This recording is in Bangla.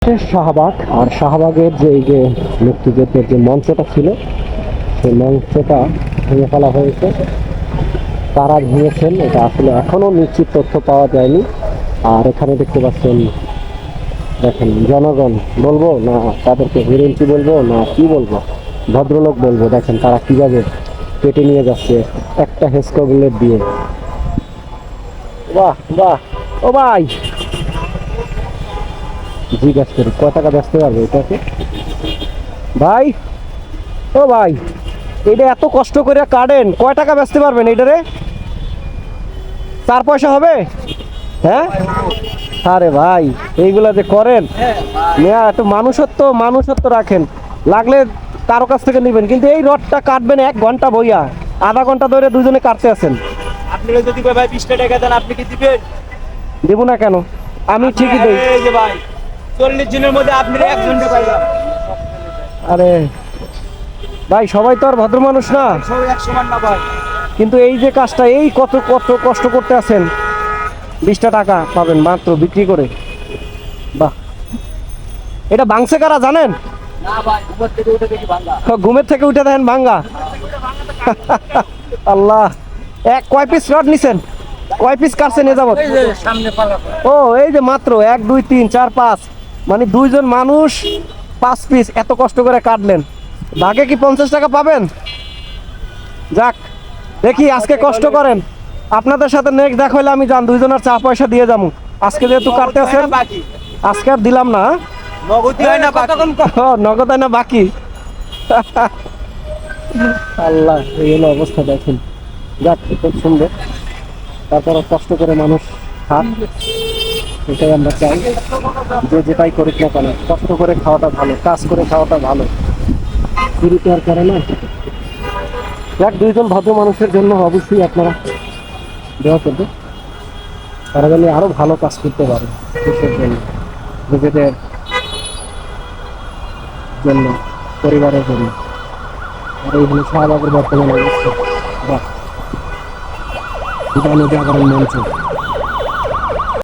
শাহবাগ, আর শাহবাগের যে এই যে মুক্তিযুদ্ধের যে মঞ্চটা ছিল সেই মঞ্চটা ভেঙে ফেলা হয়েছে। তারা ভেঙেছেন এটা আসলে এখনো নিশ্চিত তথ্য পাওয়া যায়নি। আর এখানে দেখতে পাচ্ছেন, দেখেন জনগণ বলবো না তাদেরকে হিরেন্টি বলবো না কি বলবো, ভদ্রলোক বলবো, দেখেন তারা কিভাবে কেটে নিয়ে যাচ্ছে একটা হেস্কো বুলেট দিয়ে। বাহ বাহ, ও ভাই জিজ্ঞাসা করি কয় টাকা বেচতে পারবে এটাকে ভাই? ও ভাই, এটা এত কষ্ট করে কাটেন, কয় টাকা বেচতে পারবেন এটারে? 4 পয়সা হবে? হ্যাঁ, আরে ভাই এইগুলা যে করেন, একটু মানুষত্ব রাখেন। লাগলে কারো কাছ থেকে নেবেন, কিন্তু এই রডটা কাটবেন 1 ঘন্টা বইয়া, আধা ঘন্টা ধরে দুজনে কাটতে আছেন। আপনি যদি ভাই 20 টাকা দেন আপনি কি দিবেন? দেব না কেন, আমি ঠিকই দেই। এই যে ভাই 40 জনের মধ্যে আপনি একজনকে পাইলাম। আরে ভাই সবাই তো আর ভদ্র মানুষ না, সবাই এক সমান না ভাই। কিন্তু এই যে কাজটা, এই কত কত কষ্ট করতে আছেন, 20টা টাকা পাবেন মাত্র বিক্রি করে। বাহ, এটা ভাঙছে কারা জানেন? না ভাই উপর থেকে উঠে দেখি ভাঙা। ঘুমের থেকে উঠে দেখেন ভাঙ্গা। আল্লাহ, কয় পিস রড নিছেন, কয় পিস কাটছেন এ যাবত? এই যে সামনে পালা। ও এই যে মাত্র 1 2 3 4 5, মানে 2 জন মানুষ 5 পিস এত কষ্ট করে কাটলেন। ভাগে কি 50 টাকা পাবেন? যাক, দেখি আজকে কষ্ট করেন, আপনাদের সাথে নেক্সট দেখা হলে আমি জান 2 জনের চা পয়সা দিয়ে যাবো। আজকে যেহেতু কাটতে আছেন বাকি আজকে আর দিলাম না। নগদি হয় না বাকি। নগদ হয় না বাকি। আল্লাহ, এই হলো অবস্থা দেখেন। যাক, খুব সুন্দর। তারপর কষ্ট করে মানুষ খাক, এটাই আমরা চাই। যে যেটাই করুক না কেন, কষ্ট করে খাওয়াটা ভালো, কাজ করে খাওয়াটা ভালো, চুরি তো আর করে না। যাক, 2 জন ভদ্র মানুষের জন্য অবশ্যই আপনারা দেওয়া করবে, তারা যেন আরো ভালো কাজ করতে পারে দেশের জন্য, নিজেদের জন্য, পরিবারের জন্য। আর এই হলো শাহবাগের বর্তমান অবস্থা। বাহ, এটা নদী আবরণ মঞ্চ।